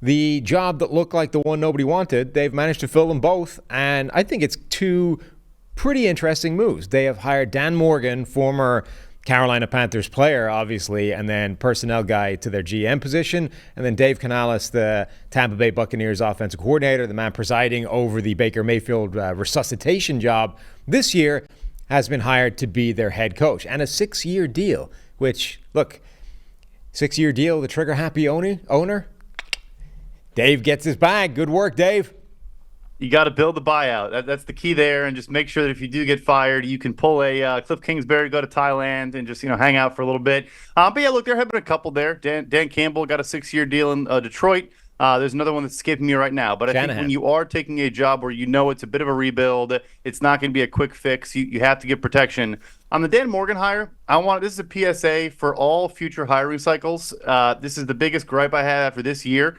the job that looked like the one nobody wanted, they've managed to fill them both. And I think it's two pretty interesting moves. They have hired Dan Morgan, former Carolina Panthers player, obviously, and then personnel guy to their GM position. And then Dave Canales, the Tampa Bay Buccaneers offensive coordinator, the man presiding over the Baker Mayfield resuscitation job this year, has been hired to be their head coach. And a 6-year deal, which, look, 6-year deal, the trigger-happy owner, Dave gets his bag. Good work, Dave. You got to build the buyout. That's the key there, and just make sure that if you do get fired, you can pull a Cliff Kingsbury, go to Thailand, and just hang out for a little bit. But yeah, look, there have been a couple there. Dan Campbell got a 6-year deal in Detroit. There's another one that's escaping me right now. But I think when you are taking a job where it's a bit of a rebuild, it's not going to be a quick fix. You have to get protection. On the Dan Morgan hire, this is a PSA for all future hiring cycles. This is the biggest gripe I have after this year.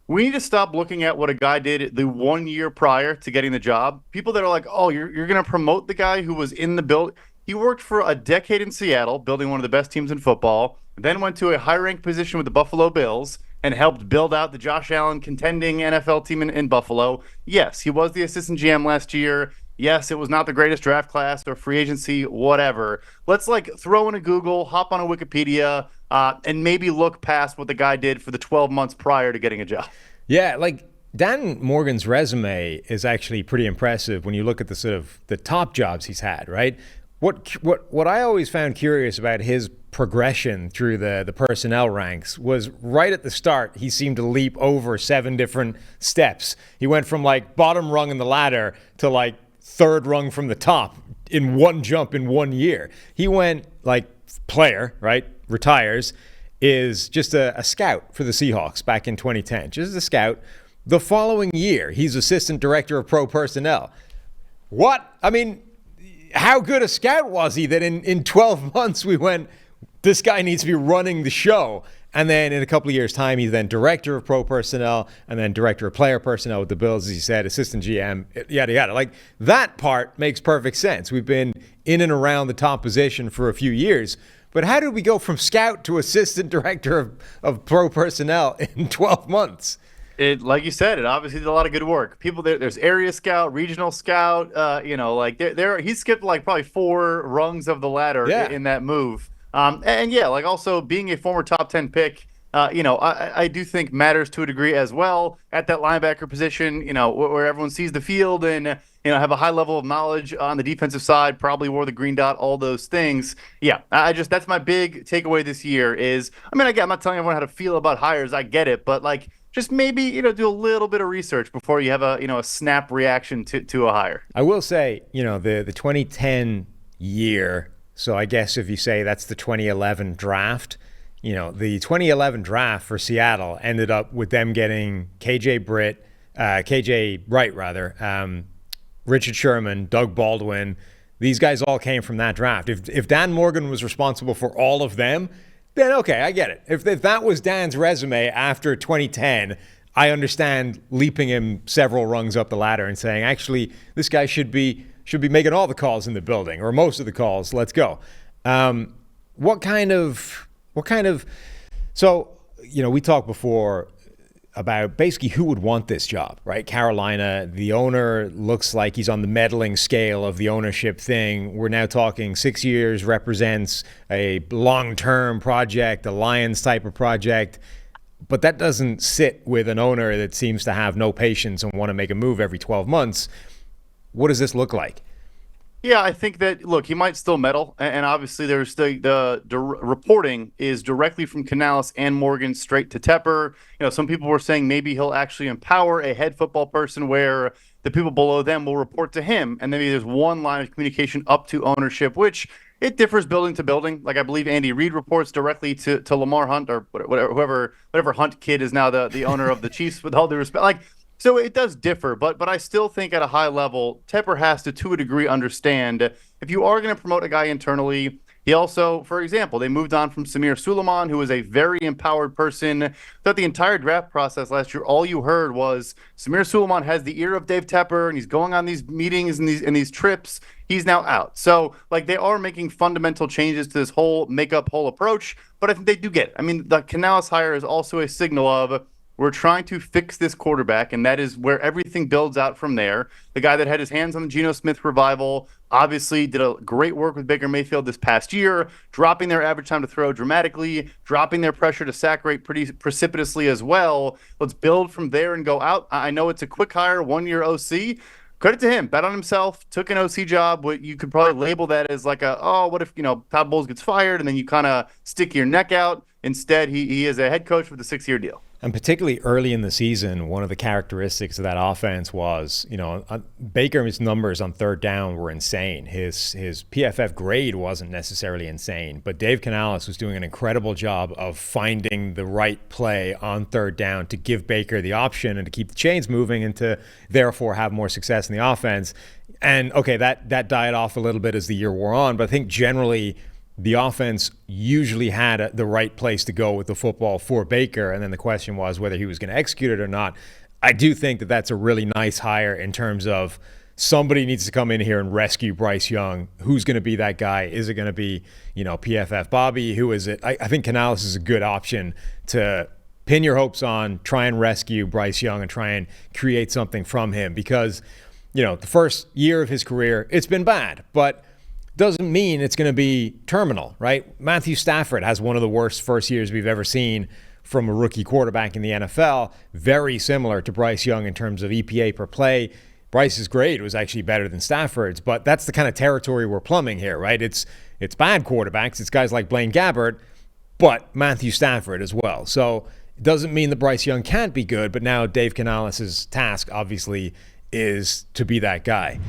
We need to stop looking at what a guy did the 1 year prior to getting the job. People that are like, oh, you're going to promote the guy who was in the build. He worked for a decade in Seattle, building one of the best teams in football, then went to a high-ranked position with the Buffalo Bills and helped build out the Josh Allen contending NFL team in Buffalo. Yes, he was the assistant GM last year. Yes, it was not the greatest draft class or free agency, whatever. Let's throw in a Google, hop on a Wikipedia, and maybe look past what the guy did for the 12 months prior to getting a job. Yeah, Dan Morgan's resume is actually pretty impressive when you look at the sort of the top jobs he's had, right? What I always found curious about his progression through the personnel ranks was right at the start, he seemed to leap over 7 different steps. He went from bottom rung in the ladder to third rung from the top in one jump in 1 year. He went player, right? Retires, is just a scout for the Seahawks back in 2010. Just a scout. The following year, he's assistant director of pro personnel. What? I mean, how good a scout was he that in 12 months we went, this guy needs to be running the show? And then in a couple of years' time, he's then director of pro personnel and then director of player personnel with the Bills, as he said, assistant GM, yada, yada. That part makes perfect sense. We've been in and around the top position for a few years. But how did we go from scout to assistant director of pro personnel in 12 months? It, like you said, it obviously did a lot of good work. People there's area scout, regional scout. He skipped probably 4 rungs of the ladder in that move. Also being a former top 10 pick, I do think matters to a degree as well at that linebacker position. Where everyone sees the field and have a high level of knowledge on the defensive side, probably wore the green dot, all those things. Yeah, that's my big takeaway this year is, again, I'm not telling everyone how to feel about hires. I get it, but just maybe, do a little bit of research before you have a snap reaction to a hire. I will say, the 2010 year, so I guess if you say that's the 2011 draft, the 2011 draft for Seattle ended up with them getting KJ Wright, Richard Sherman, Doug Baldwin. These guys all came from that draft. If Dan Morgan was responsible for all of them, then okay, I get it. If that was Dan's resume after 2010, I understand leaping him several rungs up the ladder and saying, actually, this guy should be making all the calls in the building or most of the calls. Let's go. So, we talked before about basically who would want this job, right? Carolina, the owner looks like he's on the meddling scale of the ownership thing. We're now talking 6 years represents a long-term project, a Lions type of project. But that doesn't sit with an owner that seems to have no patience and want to make a move every 12 months. What does this look like? Yeah, I think that, look, he might still meddle, and obviously there's the reporting is directly from Canales and Morgan straight to Tepper. Some people were saying maybe he'll actually empower a head football person where the people below them will report to him, and then maybe there's one line of communication up to ownership, which it differs building to building. I believe Andy Reid reports directly to Lamar Hunt or whatever Hunt kid is now the owner of the Chiefs, with all due respect. So it does differ, but I still think at a high level, Tepper has to a degree, understand if you are going to promote a guy internally. He also, for example, they moved on from Samir Suleiman, who was a very empowered person. Throughout the entire draft process last year, all you heard was Samir Suleiman has the ear of Dave Tepper, and he's going on these meetings and these trips. He's now out. So, they are making fundamental changes to this whole approach, but I think they do get it. The Canales hire is also a signal of, we're trying to fix this quarterback, and that is where everything builds out from there. The guy that had his hands on the Geno Smith revival obviously did a great work with Baker Mayfield this past year, dropping their average time to throw dramatically, dropping their pressure to sack rate pretty precipitously as well. Let's build from there and go out. I know it's a quick hire, 1-year OC. Credit to him, bet on himself, took an OC job. What you could probably label that as like what if Todd Bowles gets fired and then you kind of stick your neck out. Instead, he is a head coach with a 6-year deal. And particularly early in the season, one of the characteristics of that offense was, Baker's numbers on third down were insane. His PFF grade wasn't necessarily insane, but Dave Canales was doing an incredible job of finding the right play on third down to give Baker the option and to keep the chains moving and to therefore have more success in the offense. And okay, that died off a little bit as the year wore on, but I think generally the offense usually had the right place to go with the football for Baker, and then the question was whether he was going to execute it or not. I do think that that's a really nice hire in terms of somebody needs to come in here and rescue Bryce Young. Who's going to be that guy? Is it going to be, PFF Bobby? Who is it? I think Canales is a good option to pin your hopes on, try and rescue Bryce Young and try and create something from him because, the first year of his career, it's been bad, but doesn't mean it's going to be terminal, right? Matthew Stafford has one of the worst first years we've ever seen from a rookie quarterback in the NFL. Very similar to Bryce Young in terms of EPA per play. Bryce's grade was actually better than Stafford's, but that's the kind of territory we're plumbing here, right? It's bad quarterbacks. It's guys like Blaine Gabbert, but Matthew Stafford as well. So it doesn't mean that Bryce Young can't be good, but now Dave Canales' task, obviously, is to be that guy.